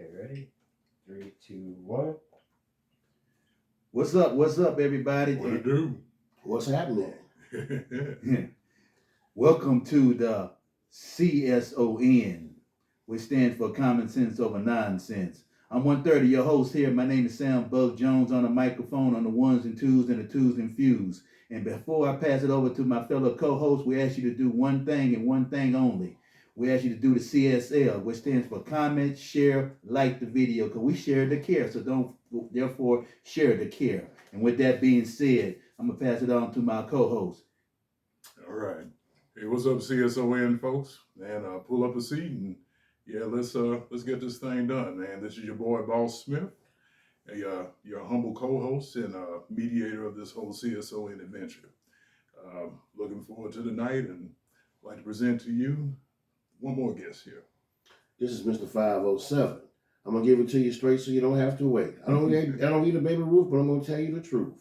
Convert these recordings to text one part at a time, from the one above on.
Okay, ready? Three, two, one. What's up, everybody? What it do? What's happening? Welcome to the CSON, which stands for Common Sense Over Nonsense. I'm 130, your host here. My name is Sam Bug Jones on the microphone on the ones and twos and the twos and fews. And before I pass it over to my fellow co-host, we ask you to do one thing and one thing only. We ask you to do the CSL, which stands for comment, share, like the video, because we share the care. So therefore, share the care. And with that being said, I'm going to pass it on to my co-host. All right. Hey, what's up, CSON folks? And pull up a seat and let's get this thing done, man. This is your boy Boss Smith, your humble co-host and mediator of this whole CSON adventure. Looking forward to the night and like to present to you one more guest here. This is Mr. 507. I'm gonna give it to you straight so you don't have to wait. I don't eat a baby Ruth, but I'm gonna tell you the truth.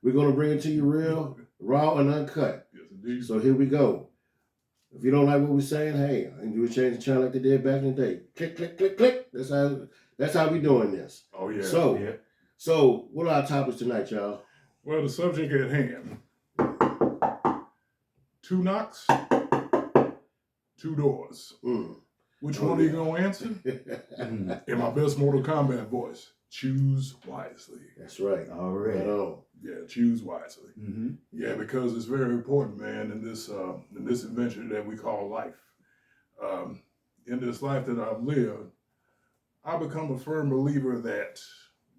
We're gonna bring it to you real, raw, and uncut. Yes, indeed. So here we go. If you don't like what we're saying, hey, I can do a change the channel like they did back in the day. Click, click, click, click. That's how we doing this. Oh yeah. So what are our topics tonight, y'all? Well, the subject at hand: 2 knocks, 2 doors. Which one are you gonna answer? In my best Mortal Kombat voice, choose wisely. That's right. All right. Right on. Yeah, choose wisely. Mm-hmm. Yeah, because it's very important, man, in this adventure that we call life. In this life that I've lived, I become a firm believer that,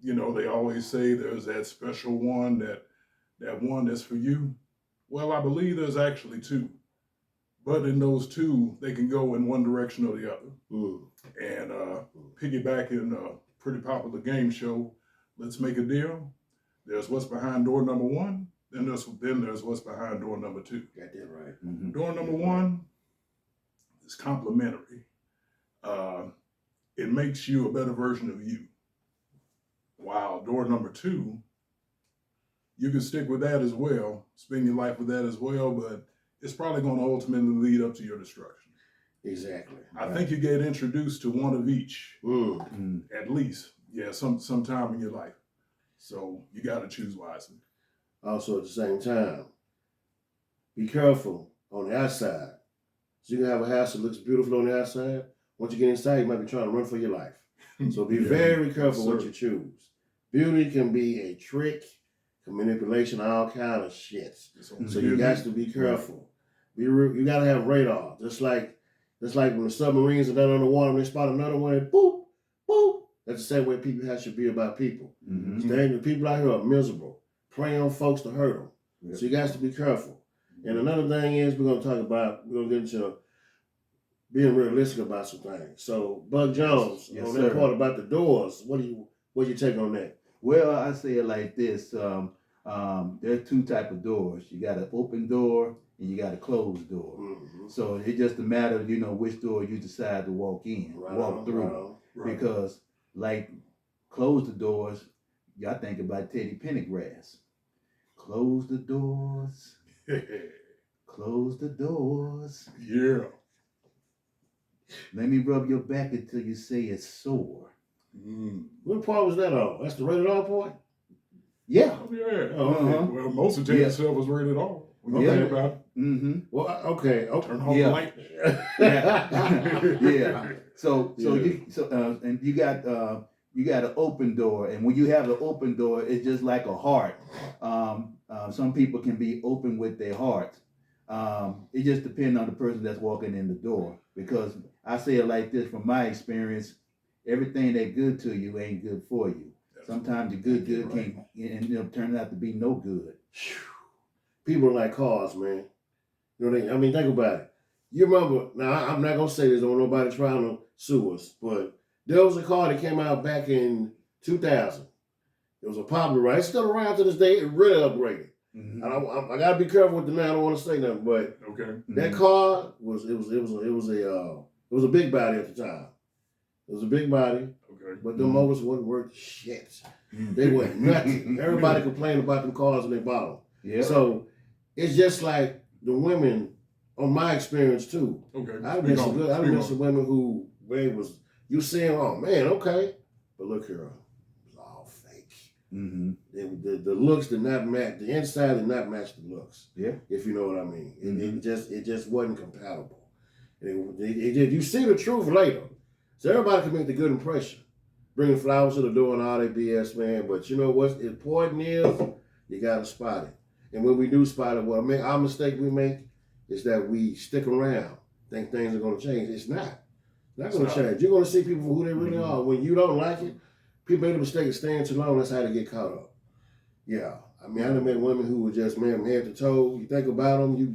they always say there's that special one, that one that's for you. Well, I believe there's actually 2. But in those 2, they can go in one direction or the other. And piggybacking a pretty popular game show, Let's Make a Deal. There's what's behind door number 1, then there's what's behind door number 2. Got that right. Mm-hmm. Door number 1 is complimentary. It makes you a better version of you. While door number 2, you can stick with that as well, spend your life with that as well, but it's probably going to ultimately lead up to your destruction. Exactly. I think you get introduced to one of each, Mm-hmm. at least, sometime in your life. So you got to choose wisely. Also, at the same time, be careful on the outside. So you can have a house that looks beautiful on the outside. Once you get inside, you might be trying to run for your life. So be very careful what you choose. Beauty can be a trick, manipulation, all kind of shit. So you got to be careful. You got to have radar. Just like when the submarines are down on the water and they spot another one, and boop, boop. That's the same way people should be about people. Mm-hmm. People out here are miserable, preying on folks to hurt them. Yep. So you got to be careful. And another thing is we're going to get into being realistic about some things. So Bug Jones, Yes, on sir. that part about the doors, what do you take on that? Well, I say it like this. There are 2 types of doors. You got an open door and you got a closed door. Mm-hmm. So it's just a matter of, which door you decide to walk through. Right. Because, like, close the doors, y'all think about Teddy Pendergrass. Close the doors. Close the doors. Yeah. Let me rub your back until you say it's sore. What part was that on? That's the rated R part? Yeah. Oh, yeah. Oh, okay. Well, most of Teddy's stuff was rated R. When you Okay. think about it. Mm-hmm. Well, okay. Turn off Yeah. the light. Yeah. So Yeah. you got an open door, and when you have an open door, it's just like a heart. Some people can be open with their heart. It just depends on the person that's walking in the door. Because I say it like this, from my experience, everything that's good to you ain't good for you. Sometimes the good can end up turning out to be no good. People are like cars, man. You know what I mean? Think about it. You remember, now I'm not going to say this, don't want nobody trying to sue us, but there was a car that came out back in 2000. It was a popular ride. It's still around to this day. It really upgraded. Mm-hmm. I got to be careful with the name. I don't want to say nothing, but Okay. that car was a big body at the time. It was a big body, Okay. but the motors wasn't worth shit. They weren't nothing. Everybody complained about them cars when they bought them. Yeah. So it's just like the women, on my experience too. Okay. I've met some women who you You saying, oh man, okay, but look here, it's all fake. Mm-hmm. The looks did not match. The inside did not match the looks. Yeah. If you know what I mean. Mhm. It just wasn't compatible. You see the truth later. So everybody can make the good impression. Bringing flowers to the door and all that BS, man. But you know what's important is you gotta spot it. And when we do spot it, our mistake we make is that we stick around, think things are gonna change. It's not. It's not gonna change. You're gonna see people for who they really are. When you don't like it, people make the mistake of staying too long. That's how they get caught up. Yeah. I mean, I done met women who were just, man, from head to toe. You think about them, you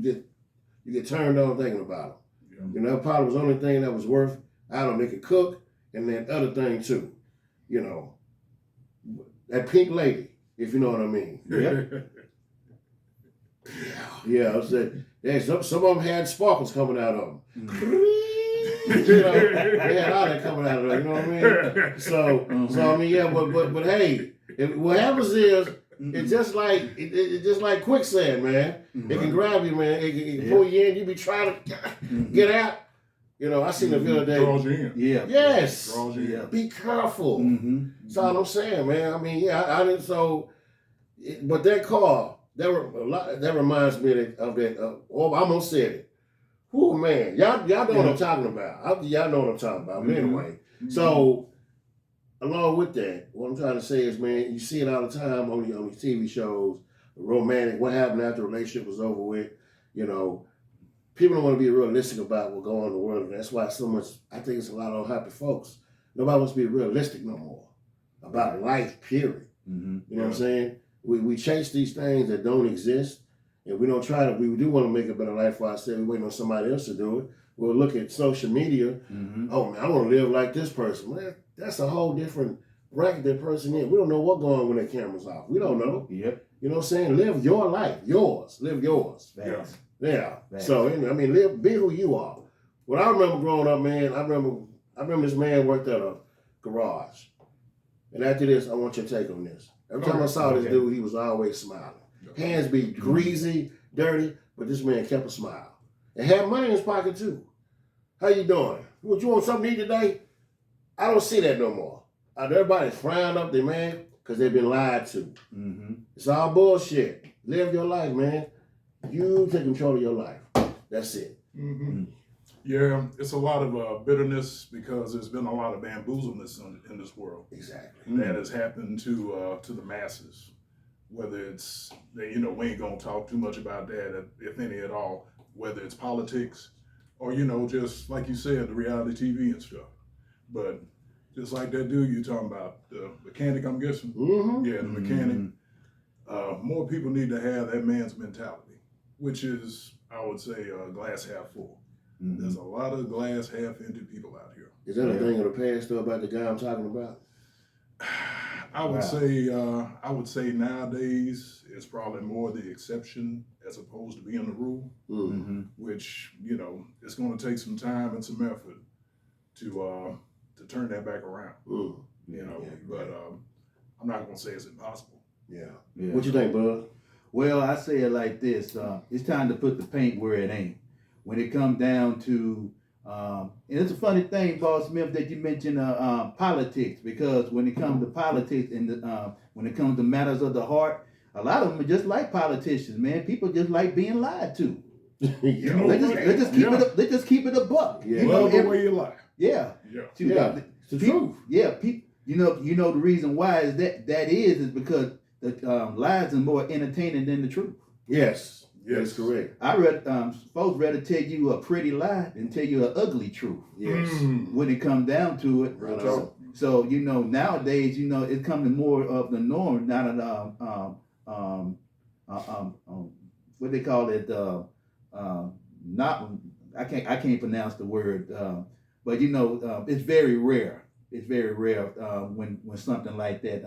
get turned on thinking about them. You know, that probably was the only thing that was worth, I don't know, they could cook, and that other thing too. You know, that pink lady, if you know what I mean. Yeah, I said, yeah, some of them had sparkles coming out of them. Mm-hmm. You know, they had all that coming out of them, you know what I mean? So I mean, yeah, but hey, what happens is, it's just like it's just like quicksand, man. Mm-hmm. It can grab you, man. It can pull you in. You be trying to get out. You know, I seen the other day. Draws you in. Yeah. Yes. Draws you in. Be careful. Mm-hmm. That's all I'm saying, man. I mean, yeah, I didn't. But that car, that reminds me of that. Oh, I almost said it. Oh man, y'all know what I'm talking about. Y'all know what I'm talking about. But anyway, so. Along with that, what I'm trying to say is, man, you see it all the time on these TV shows, romantic, what happened after the relationship was over with. You know, people don't want to be realistic about what's going on in the world. And that's why I think it's a lot of unhappy folks. Nobody wants to be realistic no more about life, period. Mm-hmm. You know what I'm saying? We chase these things that don't exist, and we don't try to, we do want to make a better life for ourselves. We waiting on somebody else to do it. We'll look at social media. Mm-hmm. Oh, man, I want to live like this person. Man, that's a whole different bracket that person is. We don't know what's going on when their camera's off. We don't know. Yep. You know what I'm saying? Live your life. Yours. Live yours. Facts. Yeah. Facts. So, I mean, be who you are. What I remember growing up, man, I remember this man worked at a garage. And after this, I want your take on this. Every time I saw this dude, he was always smiling. Hands be greasy, dirty, but this man kept a smile. And had money in his pocket, too. How you doing? Would you want something to eat today? I don't see that no more. Everybody's frying up their man because they've been lied to. Mm-hmm. It's all bullshit. Live your life, man. You take control of your life. That's it. Mm-hmm. Yeah, it's a lot of bitterness because there's been a lot of bamboozleness in this world. Exactly. That has happened to the masses. Whether it's, we ain't gonna talk too much about that, if any at all. Whether it's politics or, just like you said, the reality TV and stuff. But just like that dude you talking about, the mechanic, I'm guessing. Mm-hmm. Yeah, the mechanic. More people need to have that man's mentality, which is, I would say, glass half full. Mm-hmm. There's a lot of glass half empty people out here. Is that a thing of the past, though, about the guy I'm talking about? I would say nowadays it's probably more the exception as opposed to being the rule, Mm-hmm. which, it's going to take some time and some effort to turn that back around, but I'm not going to say it's impossible. Yeah. Yeah. What you think, bud? Well, I say it like this. It's time to put the paint where it ain't. When it comes down to, and it's a funny thing, Boss Smith, that you mentioned politics, because when it comes to politics and when it comes to matters of the heart, a lot of them are just like politicians, man. People just like being lied to. Yeah. They just keep it a buck. Yeah. You know, Love the way you lie. yeah. Yeah. Yeah. It's the truth. Yeah, people. You know the reason why is that is because the lies are more entertaining than the truth. Yes. Yes. That's correct. I read folks rather tell you a pretty lie than tell you an ugly truth. Yes. When it comes down to it. Right So, on. so nowadays it's coming more of the norm. Not what they call it. Not I can't pronounce the word. But it's very rare. It's very rare when something like that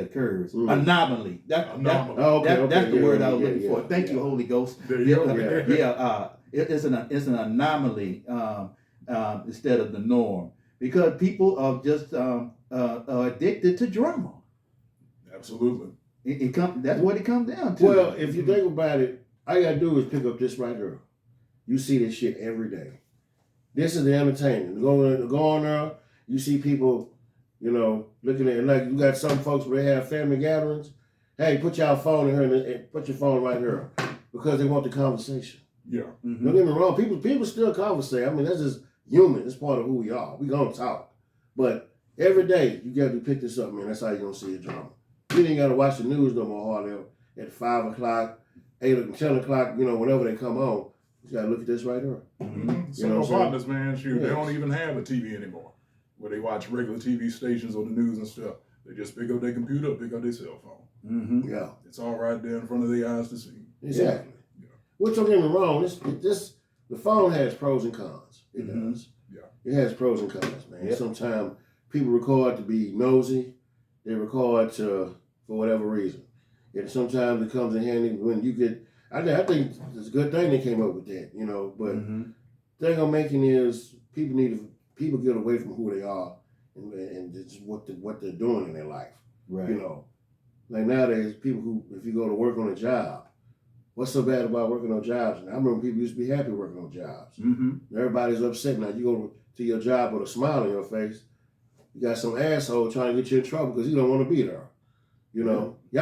occurs. Mm. Anomaly. Anomaly. Oh, okay. That's the Yeah, word I was yeah, looking yeah, for. Thank you, yeah. Holy Ghost. There you go. Yeah. It's an anomaly instead of the norm, because people are just addicted to drama. Absolutely. That's what it comes down to. Well, if you think about it, all you gotta do is pick up this right here. You see this shit every day. This is the entertainment. Go on there, you see people, looking at it. Like you got some folks where they have family gatherings. Hey, put your phone in here and put your phone right here because they want the conversation. Yeah. Mhm. Don't get me wrong. People still conversate. I mean, that's just human. It's part of who we are. We gonna talk, but every day you got to pick this up, man. That's how you gonna see a drama. You ain't got to watch the news no more, Harley, at 5 o'clock, 8 or 10 o'clock. Whenever they come on, you got to look at this right here. Mm-hmm. Some know of what I'm partners, man, shoot, they Yes. don't even have a TV anymore where they watch regular TV stations or the news and stuff. They just pick up their computer, pick up their cell phone. Mhm. Yeah, It's all right there in front of their eyes to see. exactly. Yeah. Which don't get me wrong. The phone has pros and cons. It Mhm. does. Yeah. It has pros and cons, man. Yep. Sometimes people record to be nosy. They record for whatever reason. And sometimes it comes in handy when you get. I think it's a good thing they came up with that, But Mhm. the thing I'm making is people get away from who they are and just what they're doing in their life. Right. Like nowadays, people who if you go to work on a job, what's so bad about working on jobs? And I remember people used to be happy working on jobs. Mhm. Everybody's upset now. You go to your job with a smile on your face. You got some asshole trying to get you in trouble because you don't want to be there. Y'all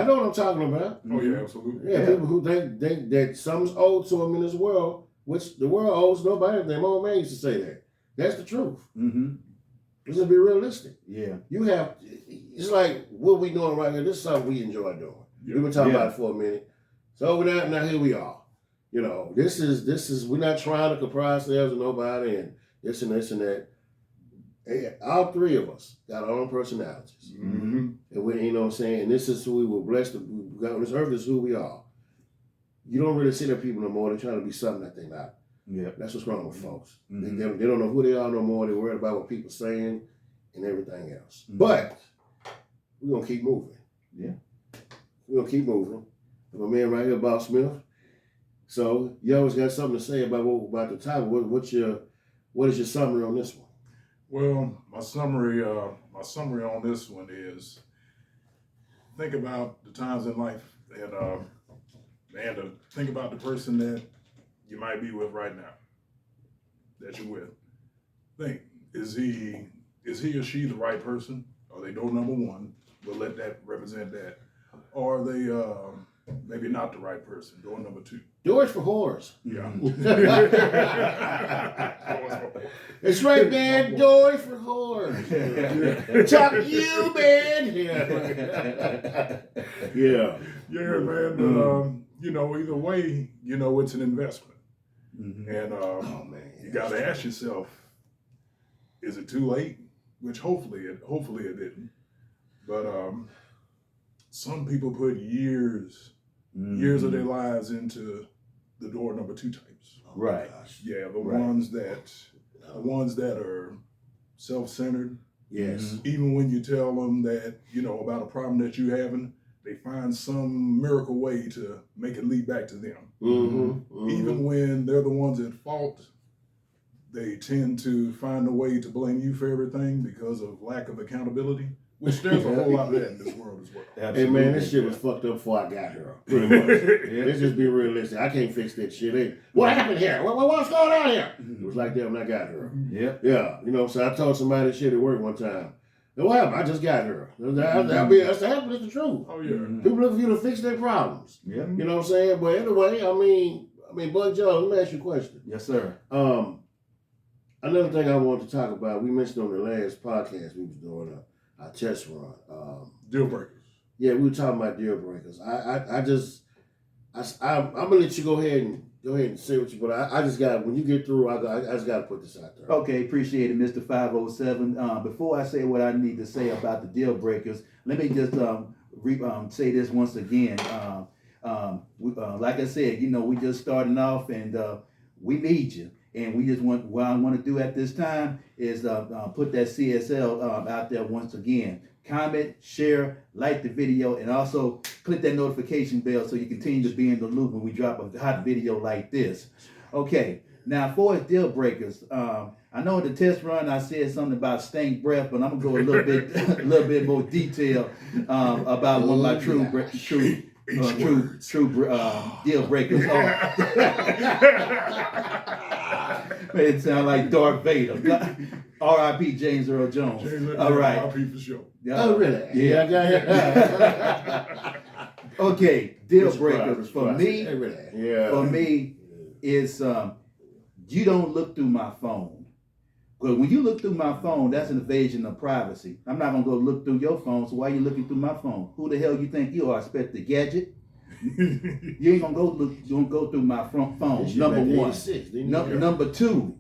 know what I'm talking about. Oh, yeah, absolutely. Yeah, people who think that something's owed to them in this world, which the world owes nobody anything. My old man used to say that. That's the truth. Mhm. Let's just be realistic. Yeah. It's like what we doing right here. This is something we enjoy doing. Yeah. We've been talking Yeah. about it for a minute. So now here we are. This is we're not trying to compare ourselves with nobody and this and this and that. Hey, all three of us got our own personalities. Mm-hmm. And we, what I'm saying, and this is who we were blessed to we got on this earth. This is who we are. You don't really see that people no more. They're trying to be something that they're not. Yeah. That's what's wrong with folks. Mhm. They don't know who they are no more. They're worried about what people are saying and everything else. Mhm. But we're gonna keep moving. Yeah. We're gonna keep moving. My man right here, Bob Smith. So you always got something to say about the topic. What is your summary on this one? Well, my summary on this one is think about the times in life and to think about the person that you might be with right now, that you're with. Think, is he or she the right person? Are they door number one? We'll let that represent that. Or are they maybe not the right person? Door number two. Doors for whores. Yeah. It's right, man. Doors for whores. Chuck you, man. Yeah. Yeah, man. But, either way, it's an investment. Mhm. And Oh man. you got to ask yourself, is it too late? Which hopefully it didn't. But some people put years of their lives into the door number two types. Oh, my Right. gosh. Yeah, the Right. ones that are self-centered. Yes. Even when you tell them that about a problem that you're having, they find some miracle way to make it lead back to them. Mm-hmm. Even when they're the ones at fault, they tend to find a way to blame you for everything because of lack of accountability, which there's a whole lot of that in this world as well. Hey man, this shit was fucked up before I got here. Pretty much. Yeah. Let's just be realistic. I can't fix that shit. What happened here? What's going on here? It was like that when I got here. Yep. Yeah, so I told somebody shit at work one time. What happened? I just got here. That's the truth. Oh yeah. Mhm. People look for you to fix their problems. Yep. You know what I'm saying? But anyway, I mean, Bud Joe, let me ask you a question. Yes, sir. Another thing I wanted to talk about, we mentioned on the last podcast we was doing a test run. Deal breakers. Yeah, we were talking about deal breakers. I'm gonna let you go ahead and say what you. But I just got when you get through, I just got to put this out there. Okay, appreciate it, Mr. 507. Before I say what I need to say about the deal breakers, let me just say this once again. Like I said, we just starting off, and we need you. And we just what I want to do at this time is put that CSL out there once again. Comment, share, like the video, and also click that notification bell so you continue to be in the loop when we drop a hot video like this. Okay, now for deal breakers, I know in the test run I said something about stank breath, but I'm gonna go a little bit more detail about one of my true H words. Deal breakers are. It sound like Darth Vader. R.I.P. James Earl Jones. All right. R.I.P. for sure. Oh, really? Yeah. Yeah. Okay, deal breakers for me. Yeah. For me, is you don't look through my phone. Because when you look through my phone, that's an invasion of privacy. I'm not gonna go look through your phone, so why are you looking through my phone? Who the hell you think you are, Inspector Gadget? You ain't gonna go through my front phone. Number one. Number two,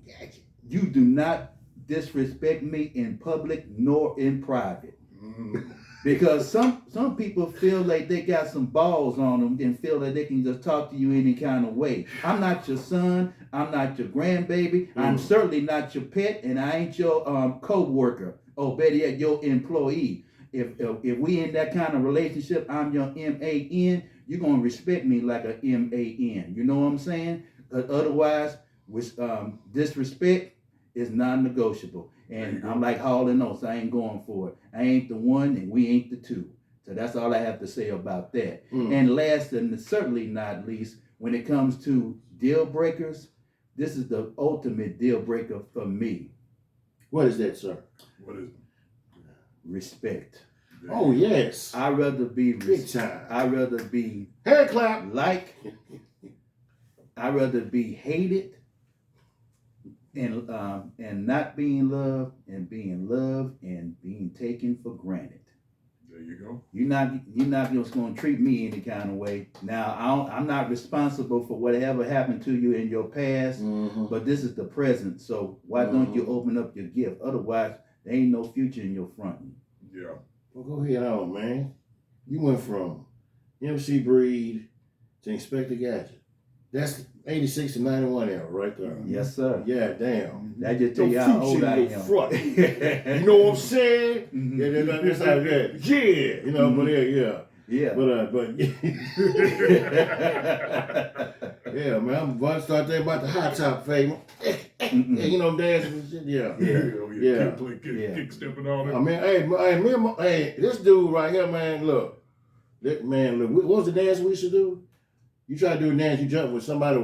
you do not disrespect me in public nor in private. Because some people feel like they got some balls on them and feel that they can just talk to you any kind of way. I'm not your son. I'm not your grandbaby. I'm certainly not your pet, and I ain't your co-worker. Or better yet, your employee. If we in that kind of relationship, I'm your MAN. You're gonna respect me like a MAN. You know what I'm saying? Otherwise, with disrespect is non-negotiable. And I'm like Hall and Oates, I ain't going for it. I ain't the one and we ain't the two. So that's all I have to say about that. And last and certainly not least, when it comes to deal breakers, this is the ultimate deal breaker for me. What is that, sir? What is it? Respect. Oh, yes. I'd rather be Big time. I'd rather be Hand clap. I'd rather be hated and not being loved and being loved and being taken for granted. There you go. You're not just going to treat me any kind of way. Now I'm not responsible for whatever happened to you in your past, but this is the present. So why don't you open up your gift? Otherwise, there ain't no future in your front. Yeah. Well, go ahead on, man. You went from MC Breed to Inspector Gadget. That's 86 to 91 era right there. Yes, sir. Yeah, damn. That just tell you how old I am. You know what I'm saying? Yeah, that's how that. Yeah, you know, but Yeah. But yeah, man, I'm about to start thinking about the hot top fame. You know, dancing and shit. Yeah. Kick step and all that. I mean, hey, this dude right here, man, look. What was the dance we should do? You try to do a dance, you jump with somebody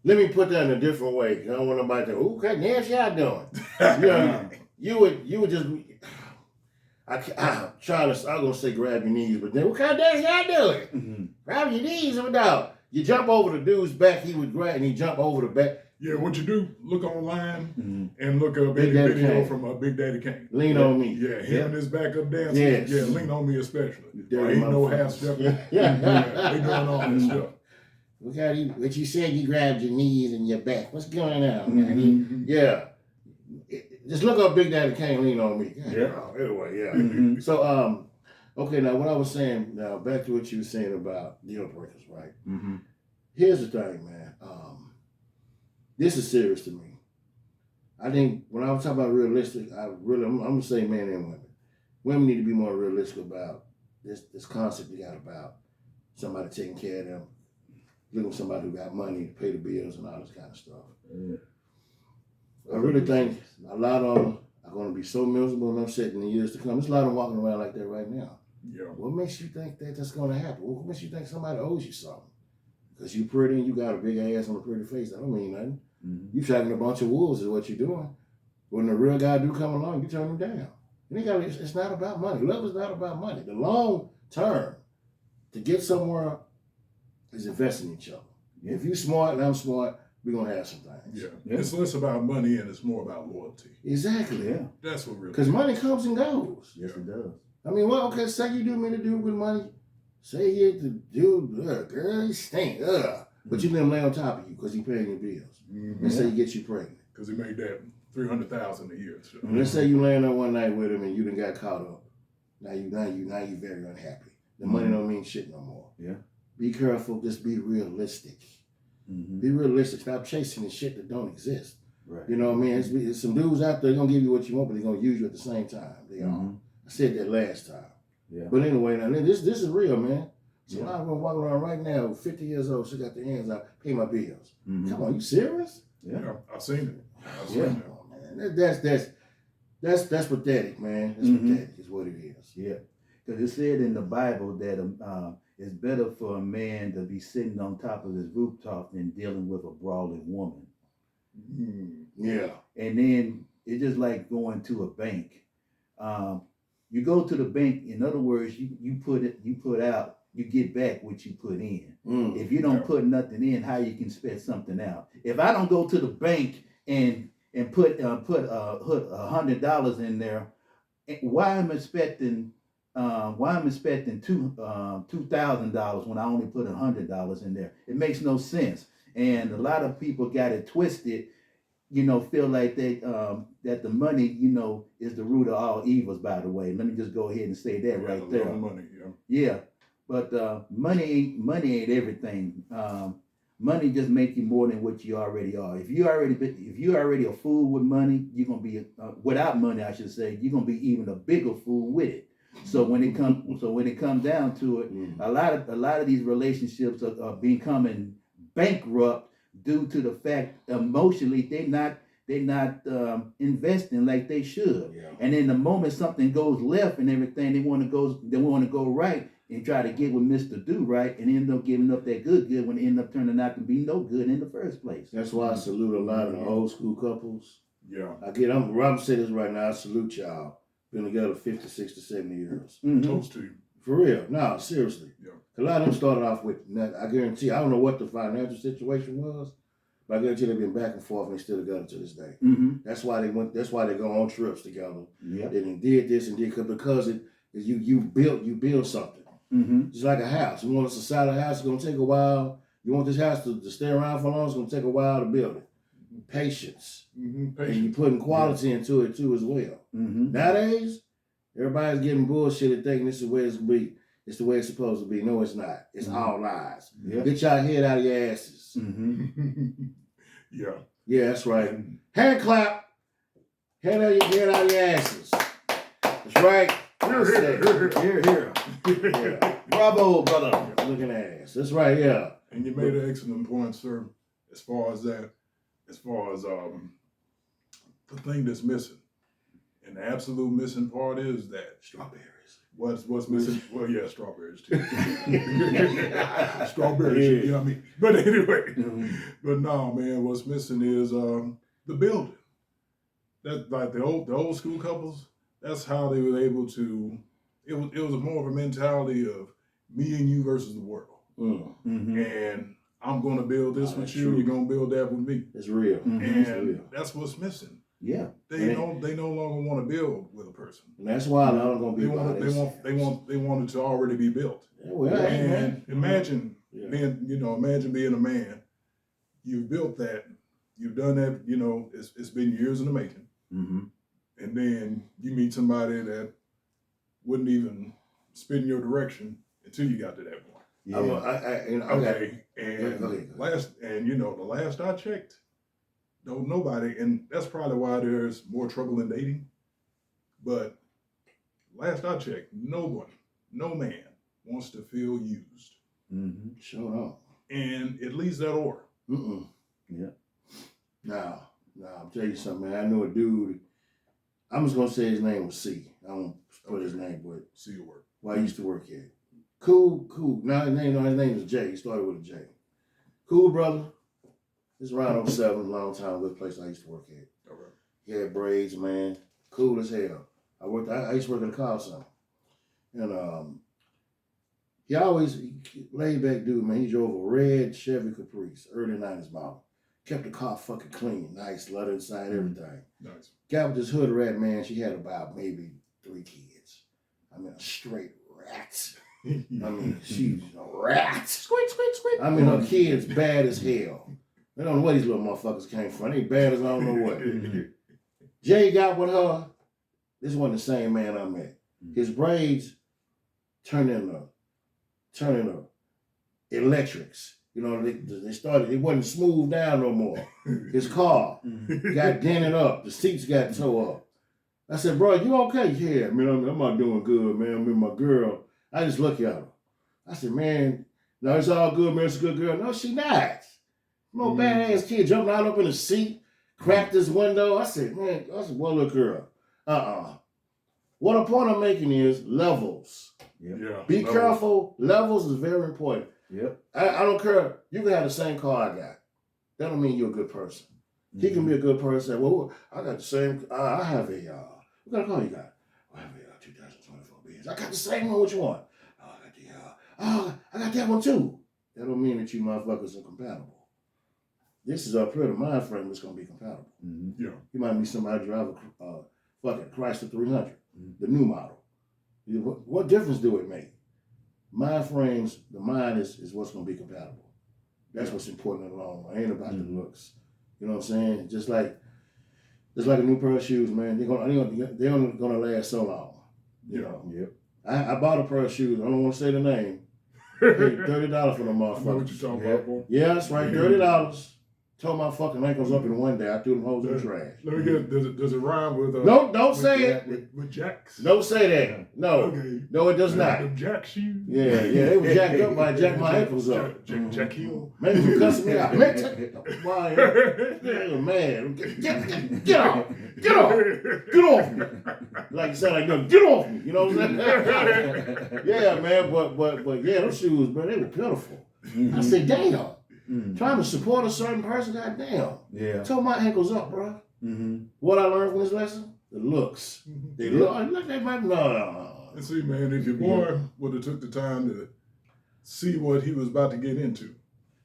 let me put that in a different way. I don't want nobody to, what kind of dance y'all doing? You would just, I'm gonna say grab your knees, but then what kind of dance y'all doing? Grab your knees, no doubt. You jump over the dude's back, he would grab, and he jump over the back. Yeah, what you do, look online and look up any video from Big Daddy Kane. Lean on me. Yeah, him and his backup dancers. Yes. Yeah, lean on me especially. Dirty Ain't no half step. Yeah. They doing all that stuff. What you said, you grabbed your knees and your back. What's going on, man? Yeah. Just look up Big Daddy Kane, lean on me. Anyway, yeah. So, okay, now what I was saying, now back to what you were saying about deal breakers, right? Here's the thing, man. This is serious to me. I think when I was talking about realistic, I'm gonna say men and women. Women need to be more realistic about this concept they got about somebody taking care of them, looking for somebody who got money to pay the bills and all this kind of stuff. I really think a lot of them are going to be so miserable and upset in the years to come. There's a lot of them walking around like that right now. Yeah. What makes you think that's going to happen? What makes you think somebody owes you something? Because you pretty and you got a big ass on a pretty face. That don't mean nothing. You tracking a bunch of wolves is what you're doing. When the real guy do come along, you turn him down. It's not about money. Love is not about money. The long term, to get somewhere, is investing in each other. If you smart and I'm smart, we're going to have some things. Yeah. It's less about money and it's more about loyalty. Exactly. Yeah. That's what really. Because money comes and goes. Yes, it does. I mean, okay, say you do me to do with money. Say you the dude, girl, you stink, but you let him lay on top of you because he paying your bills. Let's say he gets you pregnant. Because he made that $300,000 a year. So. Let's say you laying there one night with him and you done got caught up. Now you very unhappy. The money don't mean shit no more. Yeah. Be careful. Just be realistic. Be realistic. Stop chasing the shit that don't exist. Right. You know what I mean? It's some dudes out there gonna give you what you want, but they're gonna use you at the same time. They are. I said that last time. Yeah. But anyway, now this is real, man. So a lot of them walking around right now, 50 years old, still got their hands out, pay my bills. Come on, you serious? Yeah, I've seen it. Man. That's pathetic, man. That's pathetic is what it is. Yeah. Because it said in the Bible that it's better for a man to be sitting on top of his rooftop than dealing with a brawling woman. Yeah. And then it's just like going to a bank. You go to the bank. In other words, you put out, you get back what you put in. If you don't put nothing in, how you can spend something out? If I don't go to the bank and put $100 in there, why am I expecting $2,000 when I only put $100 in there? It makes no sense. And a lot of people got it twisted. Feel like that the money, is the root of all evils. By the way, let me just go ahead and say that right there. Money, Yeah, but money ain't everything. Money just make you more than what you already are. If you already a fool with money, you're gonna be without money, I should say, you're gonna be even a bigger fool with it. So when it comes down to it, a lot of these relationships are becoming bankrupt due to the fact emotionally they're not investing like they should. Yeah. And in the moment something goes left and everything, they want to go right and try to get with Mr. Do Right and end up giving up that good when it end up turning out to be no good in the first place. That's why I salute a lot of the old school couples. Yeah. I'm saying this right now, I salute y'all. Been together 50, 60, 70 years. Mhm. Toast to you. For real. No, seriously. Yeah. A lot of them started off with, I guarantee, I don't know what the financial situation was, but I guarantee they've been back and forth and they still together to this day. Mhm. That's why they go on trips together. Yeah. They did this and did because you build something. Mhm. It's like a house. You want a society house, it's gonna take a while. You want this house to stay around for long, it's gonna take a while to build it. Patience. And Patience. you're putting quality into it too as well. Mhm. Nowadays, everybody's getting bullshit and thinking this is the way it's gonna be. It's the way it's supposed to be. No, it's not. It's all lies. Yeah. Get y'all head out of your asses. Mhm. Yeah. Yeah, that's right. Hand clap. Head out of your asses. That's right. Here, here, Here, here. Yeah. Bravo, brother. Looking ass. That's right, yeah. And you made an excellent point, sir, as far as the thing that's missing. And the absolute missing part is that Strawberries. what's missing? Well, yeah, strawberries too. Strawberries, you know what I mean? But anyway, but no, man, what's missing is the building. That like the old school couples, that's how they were able to, it was more of a mentality of me and you versus the world. Mhm. And I'm gonna build this with that's you, true. you're gonna build that with me. It's real. Mhm. It's And real. that's what's missing. Yeah. They no longer want to build with a person. And that's why a lot of them gonna be They wanted to already be built. Yeah, well, hey, And man. imagine Yeah. imagine being a man. You've built that, you've done that, it's been years in the making. Mhm. And then you meet somebody that wouldn't even spin your direction until you got to that point. Yeah. Okay. And Go ahead. the last I checked, nobody, and that's probably why there's more trouble in dating. But last I checked, no man wants to feel used. Mhm. Sure don't. And it leaves that aura. Mm-mm. Yeah. Now, I'll tell you something, man. I know a dude. I'm just gonna say his name was C. I won't put his name, but See your work. where I used to work at. Cool. Now his name is Jay. He started with a J. Cool brother. It's around 07, long time, good place I used to work at. All right. He had braids, man. Cool as hell. I used to work at a call center. And he laid back dude, man. He drove a red Chevy Caprice, early 90s model. Kept the car fucking clean, nice, leather inside, everything. Nice. Got with this hood rat, man. She had about maybe 3 kids. I mean, a straight rat. I mean, she was a rat. Squeak, squeak, squeak. I mean, her kids bad as hell. I don't know where these little motherfuckers came from. They bad as I don't know what. Jay got with her. This wasn't the same man I met. His braids turned into electrics. They started, it wasn't smooth down no more. His car got dented up. The seats got tore up. I said, bro, you okay? Yeah, man, I'm not doing good, man. I'm with my girl. I just look at her. I said, man, no, it's all good, man. It's a good girl. No, she not. No badass kid jumping out up in the seat, cracked his window. I said, man, that's a well little girl. What the point I'm making is levels. Yeah. Be careful. Levels is very important. Yep. I don't care. You can have the same car I got. That don't mean you're a good person. He can be a good person. Well, I got the same. I have a. What kind of car you got? I have a 2024 Benz. I got the same one. What you want? Oh, I got the. I got that one too. That don't mean that you motherfuckers are compatible. This is a pretty mind frame that's gonna be compatible. Mm-hmm. Yeah. You might meet somebody drive a fucking Chrysler 300, the new model. What difference do it make? Mind frames, the mind is what's gonna be compatible. That's what's important in the long run. It ain't about the looks. You know what I'm saying? Just like a new pair of shoes, man. They're only gonna last so long. You know. Yep. I bought a pair of shoes. I don't want to say the name. Paid $30 for them I know what motherfuckers. you're talking about, boy. Yeah, that's right. $30. Tore my fucking ankles up in one day. I threw them hoes in the trash. Let me get. Does it rhyme with? Don't say it. With Jacks. Don't say that. No. Okay. No, it does not. The Jack shoes. Yeah, they were jacked up by jack my ankles up. Jack Hill. Man, you cussing me out. Man, man, get off. Get off me. Like you said, like, no, get off me. You know what I'm saying? Yeah, man, but yeah, those shoes, man, they were pitiful. I said, damn. Trying to support a certain person, goddamn. Yeah. Tore my ankles up, bro. Mm-hmm. What I learned from this lesson? The looks. They look, they might, no. And see, man, if your boy would have took the time to see what he was about to get into,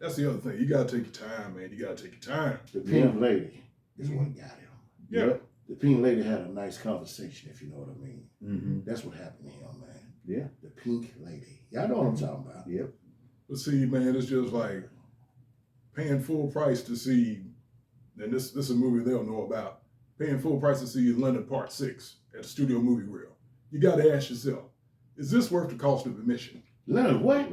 that's the other thing. You gotta take your time, man. You gotta take your time. The pink lady is what got him. Yeah. The pink lady had a nice conversation, if you know what I mean. Mm-hmm. That's what happened to him, man. Yeah. The pink lady. Y'all know what I'm talking about. Yep. But see, man, it's just like paying full price to see, and this is a movie they'll know about, paying full price to see London Part 6 at the Studio Movie Grill. You got to ask yourself, is this worth the cost of admission? Leonard, what?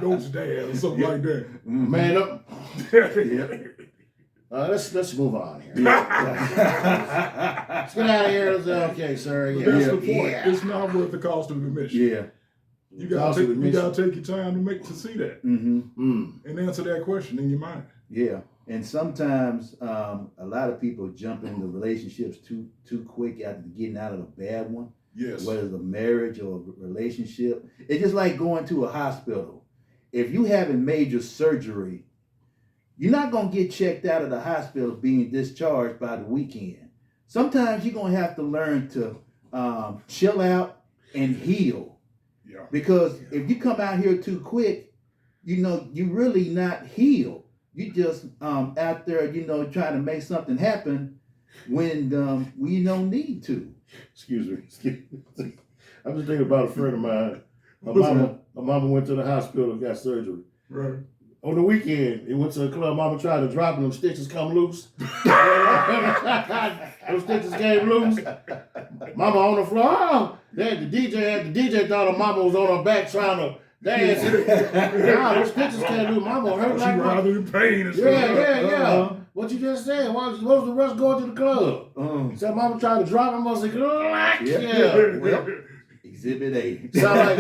Ghost Dad or something like that. Man, up. Let's move on here. Let's get out of here. Okay, sir. But Yeah. that's the point. Yeah. It's not worth the cost of admission. Yeah. You gotta take your time to see that Mm-hmm. and answer that question in your mind. Yeah. And sometimes a lot of people jump into relationships too quick after getting out of a bad one. Yes. Whether it's a marriage or a relationship. It's just like going to a hospital. If you having major surgery, you're not going to get checked out of the hospital being discharged by the weekend. Sometimes you're going to have to learn to chill out and heal. Yeah. Because if you come out here too quick, you're really not healed. You just out there, trying to make something happen when we don't need to. Excuse me. I'm just thinking about a friend of mine. My mama went to the hospital and got surgery. Right. On the weekend, he went to the club. Mama tried to drop and them stitches come loose. Those stitches came loose. Mama on the floor. Oh, the DJ thought her mama was on her back trying to dance. Nah, those stitches came loose. Mama hurt She like rather in pain and stuff. Yeah. What you just said? What was the rush going to the club? So mama tried to drop him. I was like, yeah. Well, Exhibit A. Sound like,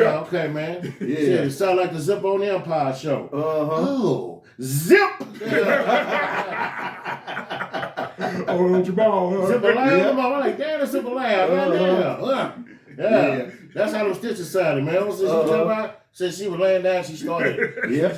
yeah, okay, man. Yeah. Shit, it sound like the Zip on the Empire show. Uh-huh. Oh, zip! Oh, Jamal, huh? Zip a lamb. I'm like, damn, it's Zip a lamb. Yeah. That's how those stitches sounded, man. What she talking about? Said she was laying down, she started. Yeah.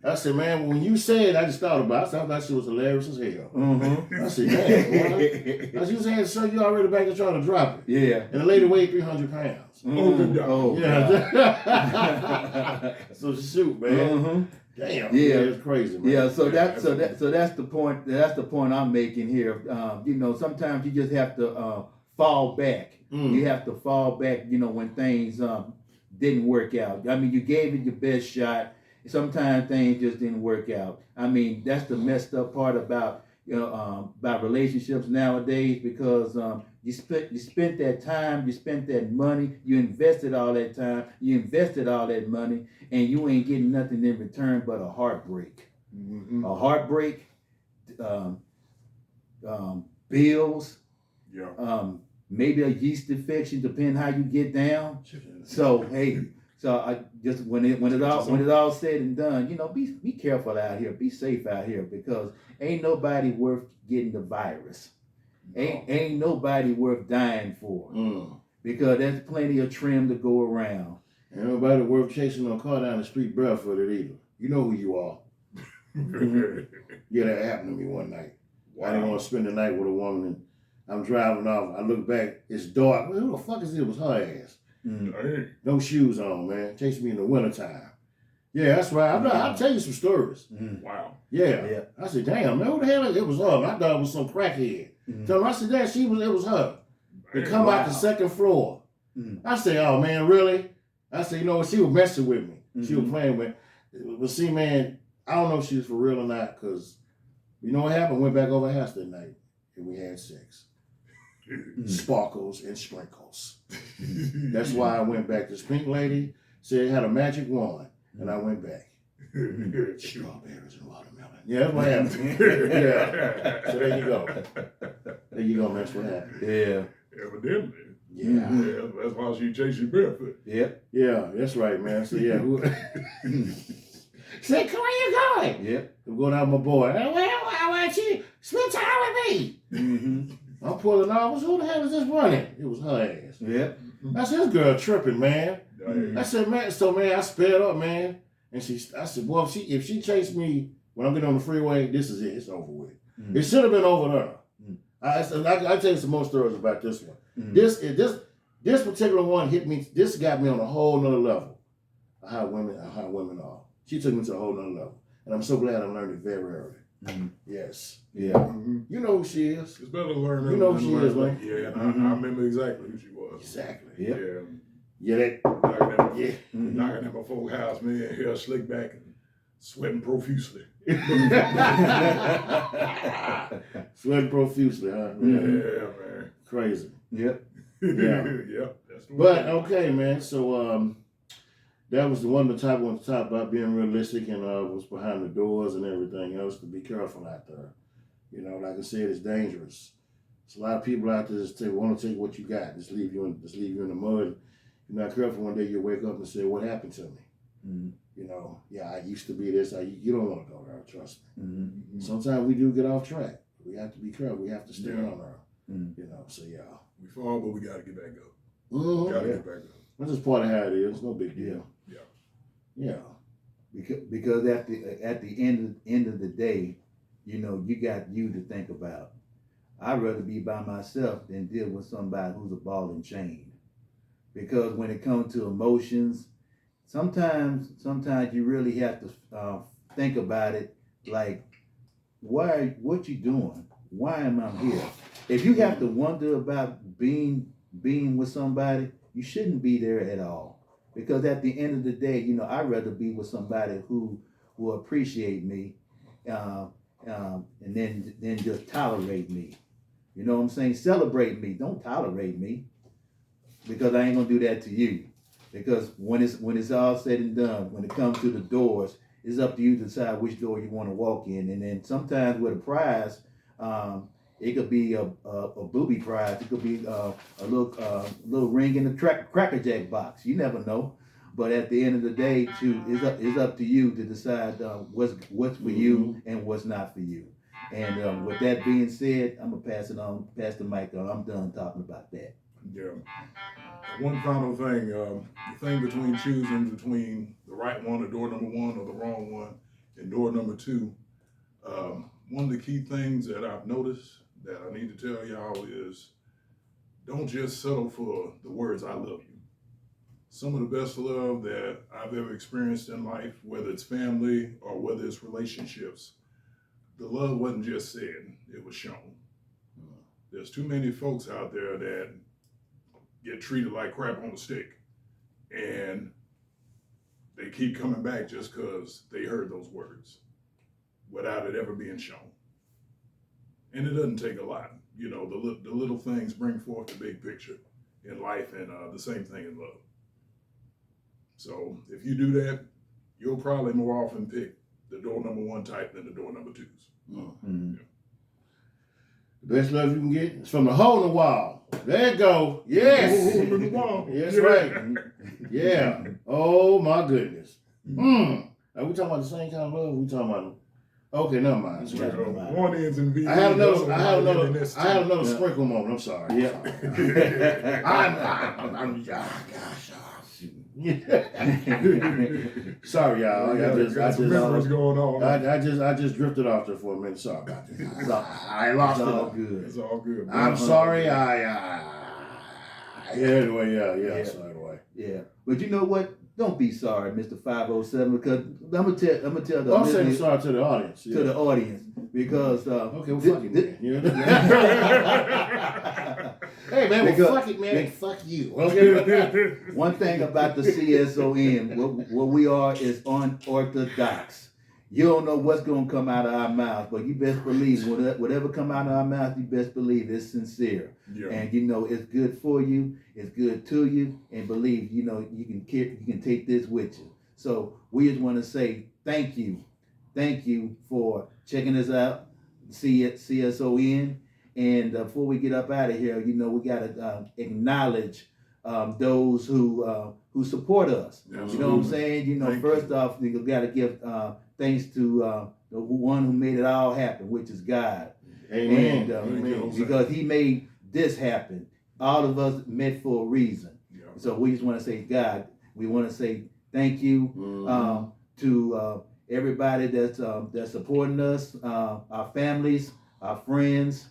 I said, man, when you said, I just thought about it. I thought she was hilarious as hell. Mm-hmm. I said, man, boy. As you saying, sir, you already back there trying to drop it. Yeah. And the lady weighed 300 pounds. Oh, good job. Oh, Yeah. So shoot, man. Mm-hmm. Damn. Yeah. It's crazy, man. Yeah, so that's the point. That's the point I'm making here. Sometimes you just have to fall back. You have to fall back. When things didn't work out. I mean, you gave it your best shot. Sometimes things just didn't work out. I mean, that's the messed up part about relationships nowadays, because you spent that time, you spent that money, you invested all that time, you invested all that money, and you ain't getting nothing in return but a heartbreak. Mm-hmm. A heartbreak, bills, maybe a yeast infection, depending how you get down. So hey. So I just when it all said and done, be careful out here, be safe out here, because ain't nobody worth getting the virus. Ain't nobody worth dying for, because there's plenty of trim to go around. Ain't nobody worth chasing a car down the street barefooted either. You know who you are. Yeah, that happened to me one night. I didn't want to spend the night with a woman, and I'm driving off. I look back, it's dark. Who the fuck is it? It was her ass. Hey. No shoes on, man. Chased me in the wintertime. Yeah, that's right. I'll tell you some stories. Wow. Yeah. I said, damn, man, who the hell is it? It was her. I thought it was some crackhead. So I said, that it was her. They come out the second floor. I say, oh man, really? I said, you know what? She was messing with me. She was playing with me. But see, man, I don't know if she was for real or not, because you know what happened? Went back over her house that night and we had sex. Sparkles and sprinkles. That's why I went back. This pink lady said it had a magic wand, and I went back. Strawberries and watermelon. Yeah, that's what happened. Yeah. So there you go. There you go, man. That's what happened. Yeah. Evidently. Yeah. Yeah, that's why she chased you barefoot. Yep. Yeah, that's right, man. So yeah, say, where you going? Yep. I'm going out with my boy. Well, I want you spend time with me. I'm pulling off. Who the hell is this running? It was her ass. Yep. That's his girl tripping, man. Hey. I said, man, so man, I sped up, man. And I said, boy, if she chased me when I'm getting on the freeway, this is it. It's over with. It should have been over there. I'll tell you some more stories about this one. This particular one hit me. This got me on a whole nother level of how women are. She took me to a whole nother level, and I'm so glad I learned it very early. Yes. Yeah. You know who she is. It's better to learn. You know who she is, man. Yeah, and I remember exactly who she was. Exactly. Yep. Yeah. Yeah. Knocking at my folk house, man, hair slicked back and sweating profusely. Sweating profusely, huh? Yeah, man. Crazy. Yep. Yeah. Yeah. That's the But way. okay, man. So that was the one of the topic I wanted to talk about, being realistic and what's behind the doors and everything else, to be careful out there. You know, like I said, it's dangerous. There's a lot of people out there that want to take what you got, just leave you in the mud. You're not careful, one day you'll wake up and say, what happened to me? You know, yeah, I used to be this. You don't want to go there, trust me. Sometimes we do get off track. We have to be careful. We have to stay on there. You know, so yeah. We fall, but we got to get back up. Mm-hmm. Got to get back up. That's just part of how it is. It's no big deal. Yeah. Because at the end of the day, you know, you got you to think about. I'd rather be by myself than deal with somebody who's a ball and chain. Because when it comes to emotions, sometimes you really have to think about it, like, what you doing? Why am I here? If you have to wonder about being with somebody, you shouldn't be there at all. Because at the end of the day, you know, I'd rather be with somebody who will appreciate me, and then just tolerate me. You know what I'm saying? Celebrate me. Don't tolerate me. Because I ain't gonna do that to you. Because when it's all said and done, when it comes to the doors, it's up to you to decide which door you want to walk in. And then sometimes with a prize, it could be a booby prize. It could be a little ring in the Cracker Jack box. You never know. But at the end of the day, it's up to you to decide what's for you and what's not for you. And with that being said, I'm gonna pass the mic on. I'm done talking about that. Yeah. One final thing, the thing between choosing between the right one, or door number one, or the wrong one, and door number two, one of the key things that I've noticed that I need to tell y'all is, don't just settle for the words, I love you. Some of the best love that I've ever experienced in life, whether it's family or whether it's relationships, the love wasn't just said, it was shown. There's too many folks out there that get treated like crap on a stick, and they keep coming back just because they heard those words without it ever being shown. And it doesn't take a lot. You know, the little things bring forth the big picture in life, and the same thing in love. So if you do that, you'll probably more often pick the door number one type than the door number twos. Mm-hmm. Yeah. The best love you can get is from the hole in the wall. There you go. Yes. Hole in the wall. That's Yeah. right. Yeah. Oh my goodness. Are we talking about the same kind of love? We talking about Okay, never mind. Yeah. One ends in V. I had the other another. one I had might end in another. ST. I had another Yeah. sprinkle moment. I'm sorry. Yeah. I'm gosh. Sorry, y'all. Got some memories going on. I just drifted off there for a minute. Sorry about that. I lost It's it. all good. It's all good. Man. I'm sorry. Anyway, yeah. So anyway, Yeah, but you know what? Don't be sorry, Mr. 507, because I'm gonna tell the I'm saying listeners- sorry to the audience. to the audience because Okay, well, thi- fuck it, thi- man. You know? Hey, man, well, Because- fuck it, man. Fuck you. Okay. one thing about the CSON, what we are is unorthodox. You don't know what's gonna come out of our mouth, but you best believe whatever come out of our mouth, you best believe it's sincere. Yeah. And you know it's good for you, it's good to you, and believe you know you can take this with you. So we just want to say thank you for checking us out, CSON. And before we get up out of here, you know we gotta acknowledge those who support us. You know what I'm Absolutely. saying? You know, Thank first you. off, you gotta give thanks to the one who made it all happen, which is God. Amen. And, Amen. Because he made this happen. All of us met for a reason. Yeah. So we just want to say, God, we want to say thank you Mhm. to everybody that's supporting us, our families, our friends,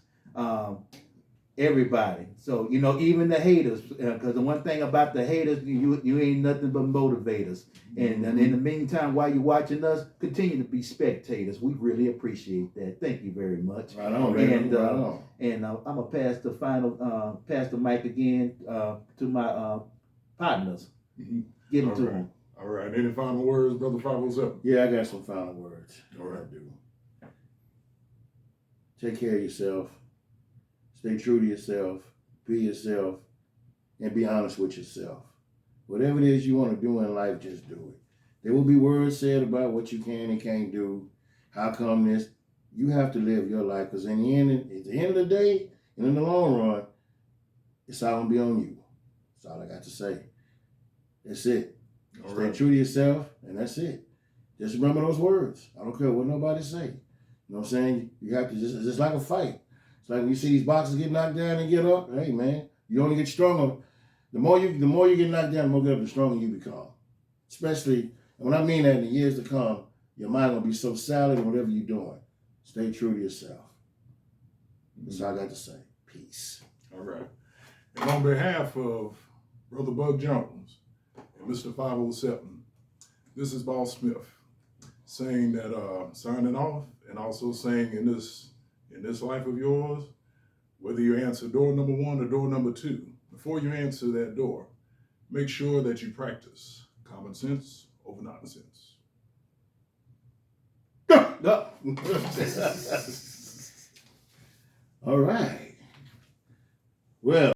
everybody. So you know, even the haters, because the one thing about the haters, you ain't nothing but motivators. And in the meantime, while you're watching us, continue to be spectators. We really appreciate that. Thank you very much. Right on, man. And, right on. And I'm gonna pass the mic again to my partners. Mhm. Give them All to right. them. All right. Any final words, Brother 507? Yeah, I got some final words. All right. I do. Take care of yourself. Stay true to yourself. Be yourself. And be honest with yourself. Whatever it is you want to do in life, just do it. There will be words said about what you can and can't do. How come this? You have to live your life because at the end of the day and in the long run, it's all gonna be on you. That's all I got to say. That's it. All Stay right. true to yourself, and that's it. Just remember those words. I don't care what nobody say. You know what I'm saying? You have to it's just like a fight. It's like when you see these boxers get knocked down and get up. Hey man, you only get stronger. The more you get knocked down, the more get up, the stronger you become. Especially, and when I mean that in the years to come, your mind will be so solid in whatever you're doing. Stay true to yourself. That's all I got to say. Peace. All right. And on behalf of Brother Bug Jones and Mr. 507, this is Boss Smith saying that signing off and also saying in this life of yours, whether you answer door number 1 or door number 2, before you answer that door, make sure that you practice common sense over nonsense. No. All right. Well.